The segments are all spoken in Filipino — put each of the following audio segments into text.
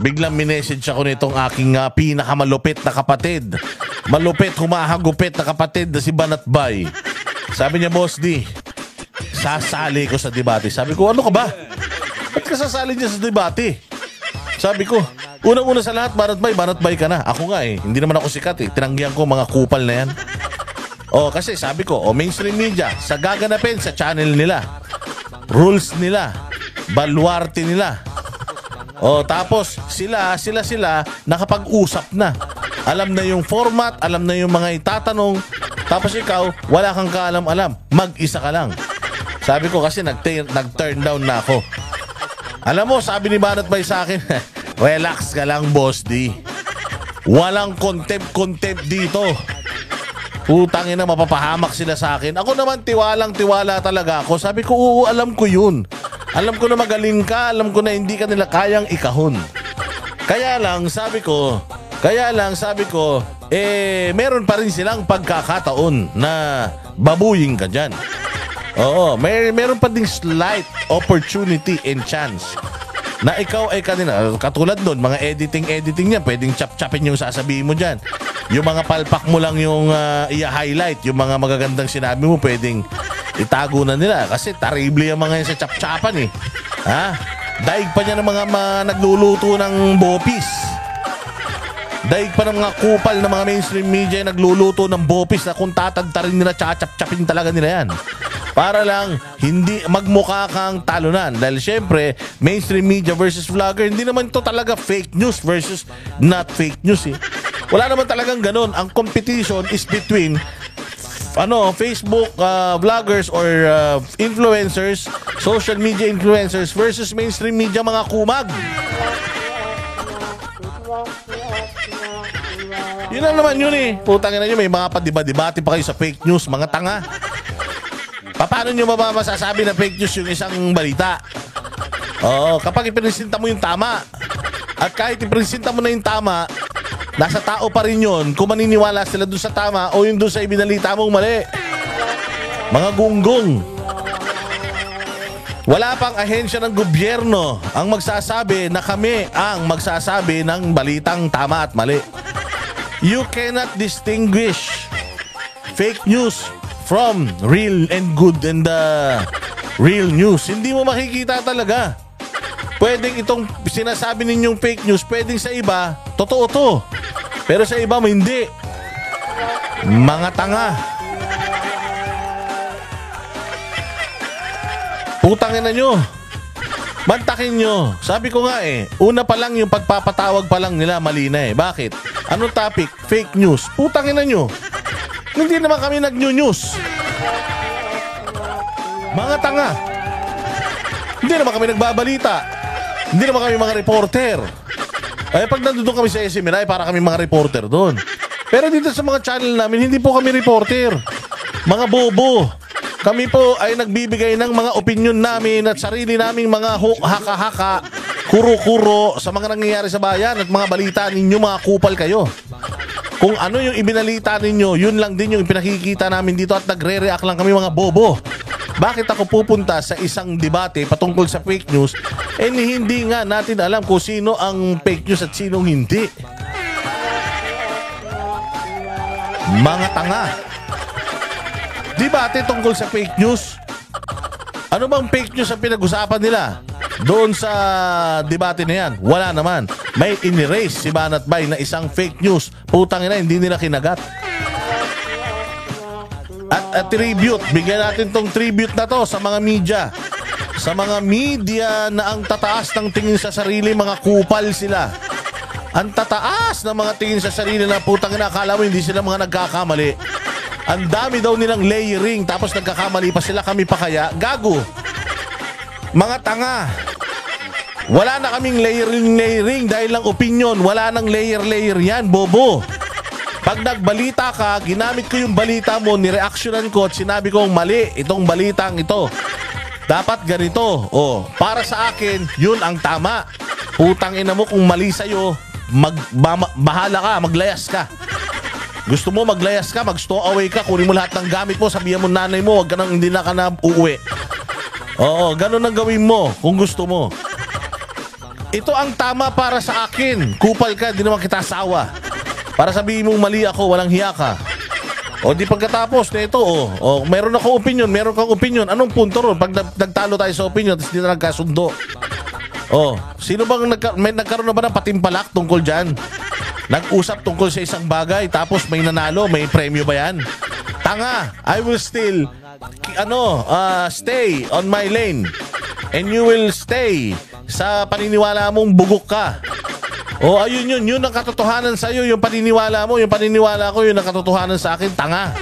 Biglang minessage ako nitong aking pinakamalupit na kapatid. Malupit, humahagupit na kapatid na si Banatbay. Sabi niya, Boss D, sasali ko sa debate. Sabi ko, ano ka ba? Ba't ka sasali niya sa debate? Sabi ko, unang-una sa lahat, Banatbay ka na. Ako nga hindi naman ako sikat Tinanggihan ko mga kupal na yan. Kasi sabi ko, mainstream media, sa gaganapin sa channel nila, rules nila, baluarte nila. Tapos sila nakapag-usap na. Alam na yung format, alam na yung mga itatanong. Tapos ikaw, wala kang kaalam-alam. Mag-isa ka lang. Sabi ko kasi nag-turn down na ako. Alam mo, sabi ni Banatbay sa akin, relax ka lang, Boss D. Walang contempt dito. Putangin na, mapapahamak sila sa akin. Ako naman, tiwalang-tiwala talaga ako. Sabi ko, oo, alam ko yun. Alam ko na magaling ka. Alam ko na hindi ka nila kayang ikahon. Kaya lang, sabi ko, meron pa rin silang pagkakataon na babuyin ka dyan. Oo, meron pa ding slight opportunity and chance na ikaw ay kanina, katulad nun, mga editing niya, pwedeng chap-chapin yung sasabihin mo dyan. Yung mga palpak mo lang yung i-highlight, yung mga magagandang sinabi mo, pwedeng itago na nila. Kasi terrible yung mga yan sa chap-chapan Daig pa niya ng mga nagluluto ng bopis. Daig pa ng mga kupal ng mga mainstream media yung nagluluto ng bopis na kung tatagtarin nila, chap-chapin talaga nila yan. Para lang hindi magmukha kang talunan. Dahil syempre, mainstream media versus vlogger, hindi naman to talaga fake news versus not fake news Wala naman talagang ganun. Ang competition is between Facebook vloggers or influencers, social media influencers versus mainstream media mga kumag. Yun lang naman yun Putangin na nyo, may mga padiba-debate pa kayo sa fake news, mga tanga. Paano nyo masasabi na fake news yung isang balita? Kapag ipresenta mo yung tama. At kahit ipresenta mo na yung tama, nasa tao pa rin yun kung maniniwala sila dun sa tama o yung dun sa ibinalita mong mali. Mga gunggong. Wala pang ahensya ng gobyerno ang magsasabi na kami ang magsasabi ng balitang tama at mali. You cannot distinguish fake news from real and good and real news. Hindi mo makikita talaga. Pwedeng itong sinasabi ninyong fake news, pwedeng sa iba, totoo to. Pero sa iba mo hindi. Mga tanga. Putangin na nyo. Mantakin nyo. Sabi ko nga una pa lang yung pagpapatawag pa lang nila mali na Bakit? Anong topic? Fake news. Putangin na nyo. Hindi naman kami nag-news. Mga tanga. Hindi naman kami nagbabalita. Hindi naman kami mga reporter. Pag nandun kami sa SMNI, para kami mga reporter doon. Pero dito sa mga channel namin, hindi po kami reporter. Mga bobo. Kami po ay nagbibigay ng mga opinion namin at sarili naming mga haka-haka, kuro-kuro sa mga nangyayari sa bayan at mga balita ninyo, mga kupal kayo. Kung ano yung ibinalita ninyo, yun lang din yung ipinakikita namin dito at nagre-react lang kami, mga bobo. Bakit ako pupunta sa isang debate patungkol sa fake news hindi nga natin alam kung sino ang fake news at sinong hindi? Mga tanga. Debate tungkol sa fake news. Ano bang fake news ang pinag-usapan nila doon sa debate na yan? Wala naman. May in-erase si Banatbay na isang fake news. Putang ina, hindi nila kinagat. At tribute, bigyan natin tong tribute na to sa mga media. Sa mga media na ang tataas ng tingin sa sarili, mga kupal sila. Ang tataas ng mga tingin sa sarili na putang ina, akala mo hindi sila mga nagkakamali. Ang dami daw nilang layering, tapos nagkakamali pa sila, kami pa kaya? Gago. Mga tanga. Wala na kaming layering dahil lang opinion. Wala nang layer yan, bobo. Pag nagbalita ka, ginamit ko yung balita mo, nireaksyonan ko at sinabi kong mali itong balitang ito. Dapat ganito. Para sa akin, yun ang tama. Putang ina mo, kung mali sa'yo, bahala ka, maglayas ka. Gusto mo maglayas ka, mag-stowaway ka, kunin mo lahat ng gamit mo, sabihan mo nanay mo, hindi na ka na uuwi. Oo, ganun ang gawin mo kung gusto mo. ito ang tama para sa akin. Kupal ka, di naman kita asawa. Para sabihin mong mali ako, walang hiya ka. O di pagkatapos na ito, meron akong opinion, meron kang opinion. Anong punto ron? Pag nagtalo tayo sa opinion, tapos di na nagkasundo. Sino bang nagkaroon na ba ng patimpalak tungkol dyan? Nag-usap tungkol sa isang bagay, tapos may nanalo, may premyo ba yan? Tanga, I will still stay on my lane. And you will stay sa paniniwala mong bugok ka. Ayun yun ang katotohanan sa iyo, yung paniniwala mo, yung paniniwala ko, yun ang katotohanan sa akin, tanga.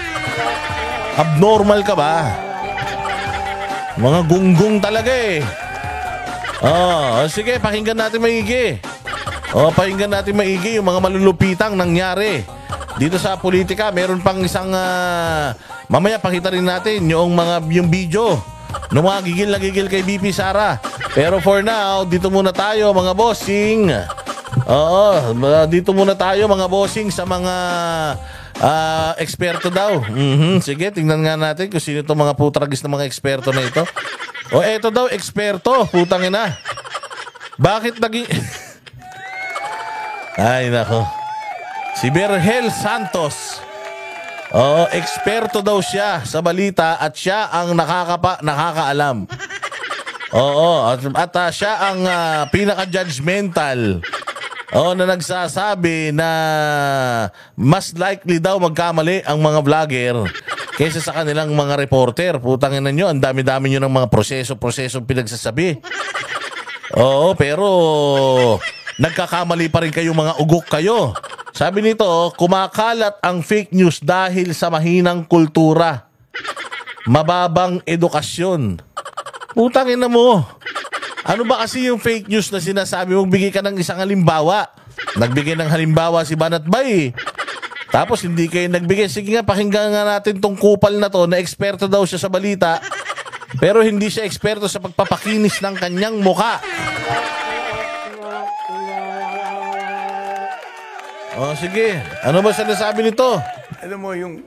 Abnormal ka ba? Mga gunggong talaga eh. Sige, pakinggan natin maigi. Pakinggan natin maigi yung mga malulupitang nangyari dito sa politika. Meron pang isang mamaya pakita rin natin yung video ng mga gigil na gigil kay BP Sara. Pero for now, dito muna tayo mga bossing. Dito muna tayo mga bossing sa mga eksperto daw. Sige, tingnan nga natin kung sino itong mga putragis na mga eksperto na ito. Eto daw, eksperto. Putang ina. Bakit naging... Ay, nako. Si Berhel Santos. Eksperto daw siya sa balita at siya ang nakakaalam. At siya ang pinaka-judgmental. Na nagsasabi na mas likely daw magkamali ang mga vlogger kaysa sa kanilang mga reporter. Putangin na nyo, ang dami-dami nyo ng mga proseso pinagsasabi. Pero nagkakamali pa rin kayo, mga ugok kayo. Sabi nito, kumakalat ang fake news dahil sa mahinang kultura, mababang edukasyon. Putangin na mo. Ano ba kasi yung fake news na sinasabi mong bigay ka ng isang halimbawa? Nagbigay ng halimbawa si Banat Bay. Tapos hindi kayo nagbigay. Sige nga, pakinggan nga natin tong kupal na to na eksperto daw siya sa balita. Pero hindi siya eksperto sa pagpapakinis ng kanyang muka. Sige. Ano ba sinasabi nito? Alam mo, yung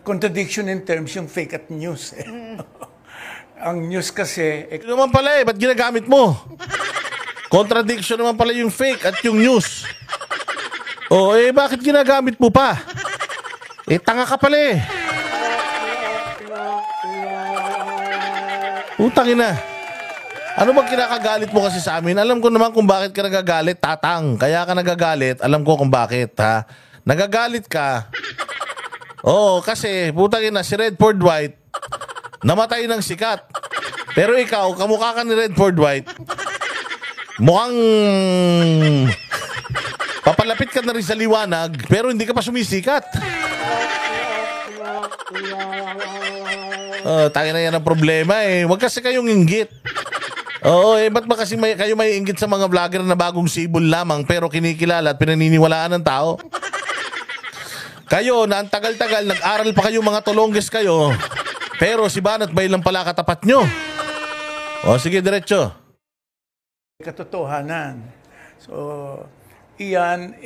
contradiction in terms, yung fake at news. Ang news kasi... Ito naman pala ba't ginagamit mo? Contradiction naman pala yung fake at yung news. Bakit ginagamit mo pa? Tanga ka pala Utang ina. Ano bang kinakagalit mo kasi sa amin? Alam ko naman kung bakit ka nagagalit, tatang. Kaya ka nagagalit, alam ko kung bakit, ha? Nagagalit ka. Kasi, putang ina, si Redford White, namatay ng sikat. Pero ikaw, kamukha ka ni Redford White, mukhang papalapit ka na rin sa liwanag, pero hindi ka pa sumisikat. Tangin na yan ang problema Huwag kasi kayong inggit. Ba't ba kasi kayo may inggit sa mga vlogger na bagong sibol lamang pero kinikilala at pinaniniwalaan ng tao? Kayo na ang tagal-tagal, nag-aral pa kayo, mga tolongges kayo, pero si Banat Bay lang pala katapat nyo. Sige, diretso. Katotohanan. So, iyan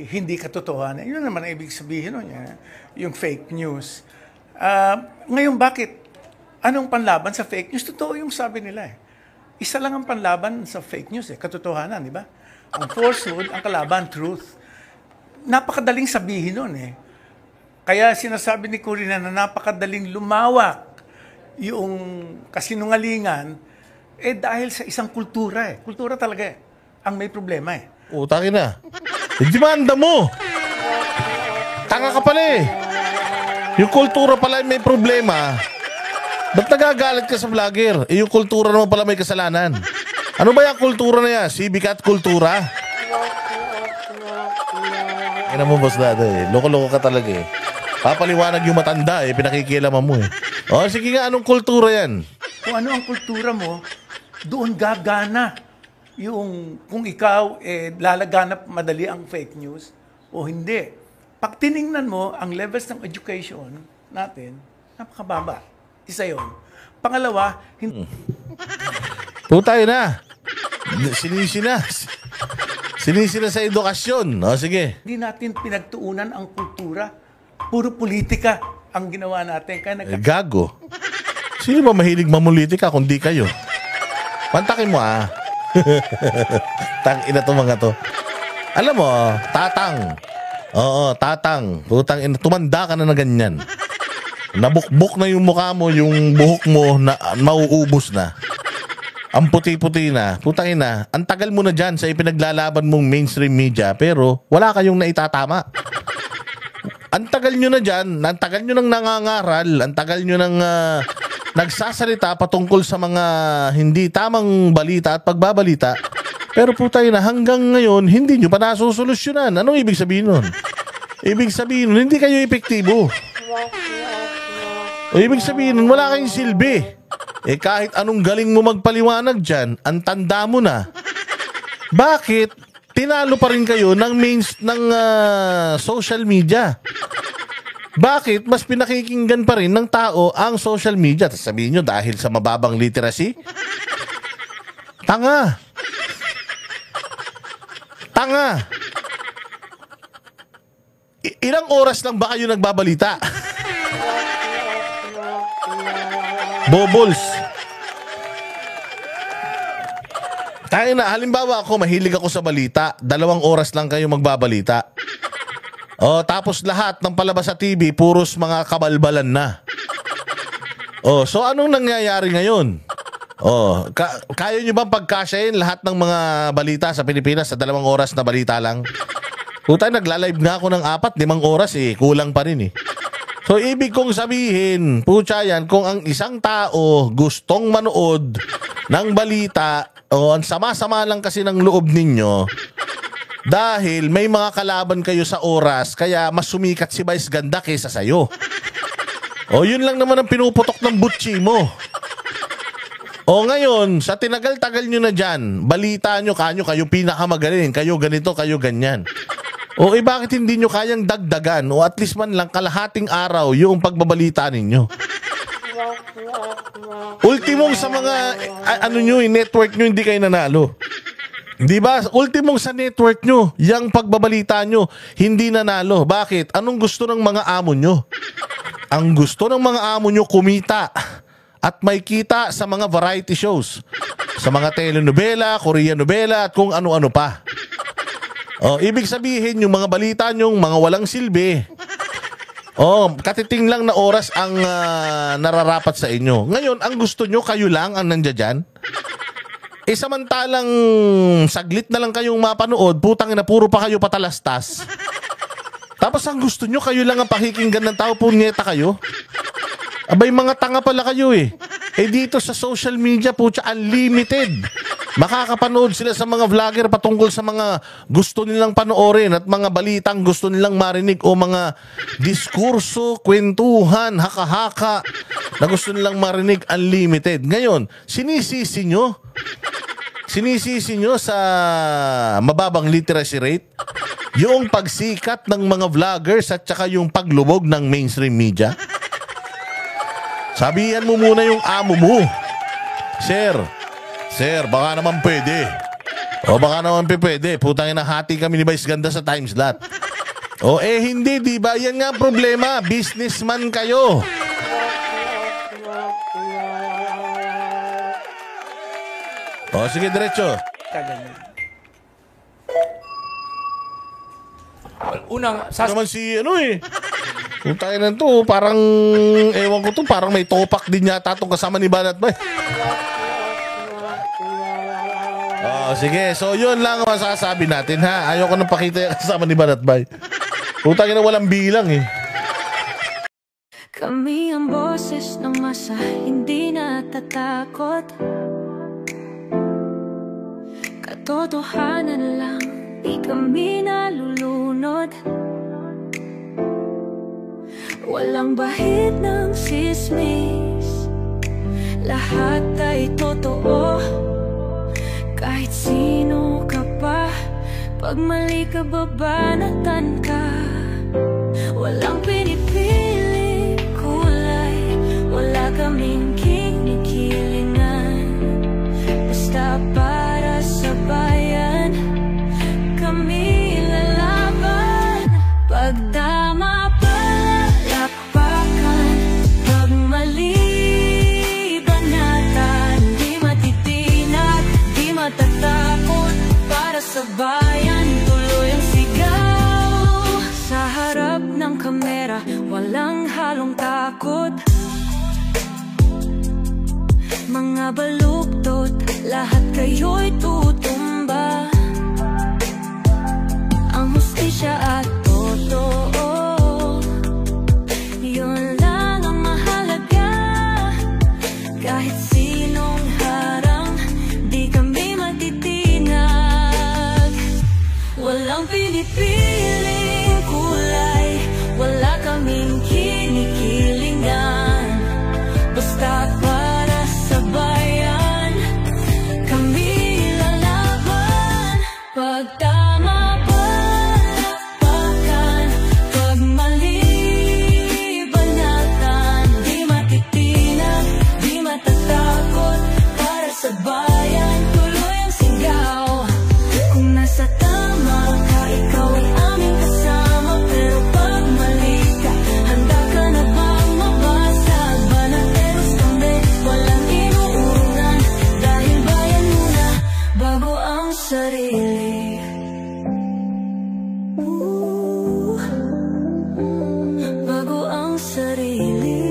hindi katotohanan. Yun naman ang ibig sabihin nun, yung fake news. Ngayon, bakit? Anong panlaban sa fake news? Totoo yung sabi nila Isa lang ang panlaban sa fake news katotohanan, di ba? Ang falsehood, ang kalaban, truth. Napakadaling sabihin nun Kaya sinasabi ni Corina na napakadaling lumawak yung kasinungalingan dahil sa isang kultura Kultura talaga ang may problema Utangin na. Demanda mo. Tanga ka pala Yung kultura pala may problema. Ba't nagagalit ka sa vlogger? Yung kultura naman pala may kasalanan. Ano ba yung kultura na yan? Civic at kultura? Kaya mo, boss dada Loko-loko ka talaga Papaliwanag yung matanda pinakikialaman mo sige nga, anong kultura yan? Kung ano ang kultura mo, doon gagana yung kung ikaw lalaganap madali ang fake news o hindi. Pag tiningnan mo ang levels ng education natin, napakababa. Isa yun. Pangalawa, Putay na. Sinisi na sa edukasyon. Sige. Hindi natin pinagtuunan ang kultura. Puro politika ang ginawa natin. Kaya gago. Sino ba mahilig mamulitika kundi kayo? Pantakin mo Tang ina to mga to. Alam mo, tatang. Oo, tatang. Putang ina, tumanda ka na na ganyan. Nabukbok na yung mukha mo, yung buhok mo na mauubos na. Ang puti-puti na. Putang ina, ang tagal mo na dyan sa ipinaglalaban mong mainstream media pero wala kayong naitatama. Ang tagal nyo na dyan, ang tagal nyo nang nangangaral, ang tagal nyo nang nagsasalita patungkol sa mga hindi tamang balita at pagbabalita. Pero putay na hanggang ngayon, hindi nyo pa nasusolusyonan. Anong ibig sabihin nun? Ibig sabihin nun, hindi kayo epektibo. O ibig sabihin nun, wala kayong silbi. Eh kahit anong galing mo magpaliwanag dyan, ang tanda mo na. Bakit? Tinalo pa rin kayo ng social media. Bakit? Mas pinakikinggan pa rin ng tao ang social media. Tapos sabihin nyo, dahil sa mababang literacy? Tanga. Tanga. Ilang oras lang ba kayo nagbabalita? Bobols. Tayo na, halimbawa ako, mahilig ako sa balita. 2 oras lang kayo magbabalita. O, tapos lahat ng palabas sa TV, puros mga kabalbalan na. O, so anong nangyayari ngayon? O, kaya nyo bang pagkasyahin lahat ng mga balita sa Pilipinas sa 2 oras na balita lang? Puta, nagla-live nga ako ng 4-5 oras eh. Kulang pa rin eh. So, ibig kong sabihin, pucha yan, kung ang isang tao gustong manood ng balita, o ang sama-sama lang kasi ng loob ninyo, dahil may mga kalaban kayo sa oras, kaya mas sumikat si Vice Ganda kaysa sa'yo. O, yun lang naman ang pinuputok ng butchi mo. O ngayon, sa tinagal-tagal nyo na dyan, balita nyo, kayo pinakamagaling, kayo ganito, kayo ganyan. O bakit hindi nyo kayang dagdagan o at least man lang kalahating araw yung pagbabalita ninyo? Ultimong sa mga network nyo hindi kayo nanalo. Di ba? Ultimong sa network nyo, yung pagbabalita nyo hindi nanalo. Bakit? Anong gusto ng mga amo nyo? Ang gusto ng mga amo nyo kumita at may kita sa mga variety shows, sa mga telenovela, Korean novela at kung ano-ano pa. Oh, ibig sabihin yung mga balita nyong mga walang silbi. Oh, katiting lang na oras ang nararapat sa inyo. Ngayon, ang gusto nyo, kayo lang ang nandiyan. Eh samantalang saglit na lang kayong mapanood, putang ina, puro pa kayo patalastas. Tapos ang gusto nyo, kayo lang ang pakikinggan ng tao, punyeta kayo. Abay, mga tanga pala kayo eh. Eh dito sa social media, putya, unlimited. Makakapanood sila sa mga vlogger patungkol sa mga gusto nilang panoorin at mga balitang gusto nilang marinig o mga diskurso, kwentuhan, haka-haka na gusto nilang marinig, unlimited. Ngayon, sinisisi nyo sa mababang literacy rate yung pagsikat ng mga vloggers at saka yung paglubog ng mainstream media. Sabihan mo muna yung amo mo. Sir, baka naman pwede. O baka naman pwede. Putang ina, hati kami ni Vice Ganda sa time slot. O hindi, di ba? Yan nga ang problema. Businessman kayo. O sige, diretso. Unang, naman si Putang ina to, parang ewan ko to, parang may topak din yata itong kasama ni Banat Bay. Sige, so yun lang ang masasabi natin ha. Ayoko nang pakita yung kasama ni Banat Bay. Putang ina, walang bilang eh. Kami ang boses ng masa, hindi natatakot. Katotohanan lang, di kami nalulunod. Walang bahid ng sismis, lahat ay totoo. Kahit sino ka pa, pag mali ka, babanatan ka. Walang pinipili kulay, wala kaming kinikilingan. Basta para sa bayan, kami lalaban. Pagdama palakpakan, pag mali banatan, di matitinag, di matatag. sa bayan, tuloy ang sigaw. Sa harap ng kamera, walang halong takot. Mga baluktot, lahat kayo'y tutumba. Ang hustisya at totoo, yun lang ang mahalaga. Kahit sinong harang, di kami matitinag. Walang pinipiling kulay, wala kaming kinikilingan. Basta para sa bayan, kami lalaban. Pag tama palakpakan, pag mali banatan. Di matitinag, di matatakot. Para sa bayan, tuloy ang sigaw. Kung nasa tama ka, ikaw ay aming kasama. Pero pag mali ka, handa ka na bang mabasag? Banateros kami, walang inuurungan. Dahil bayan muna, bago ang sarili. Bago ang sarili.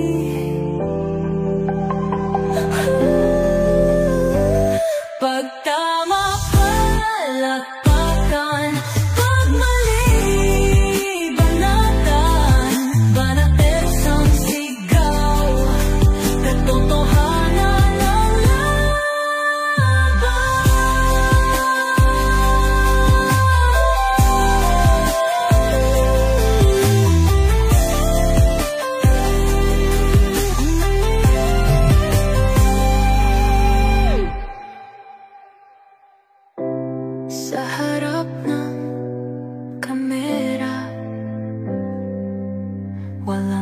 Pag tama palakpakan, pag mali banatan. Banateros ang sigaw, katotohanan ang sa harap ng kamera, walang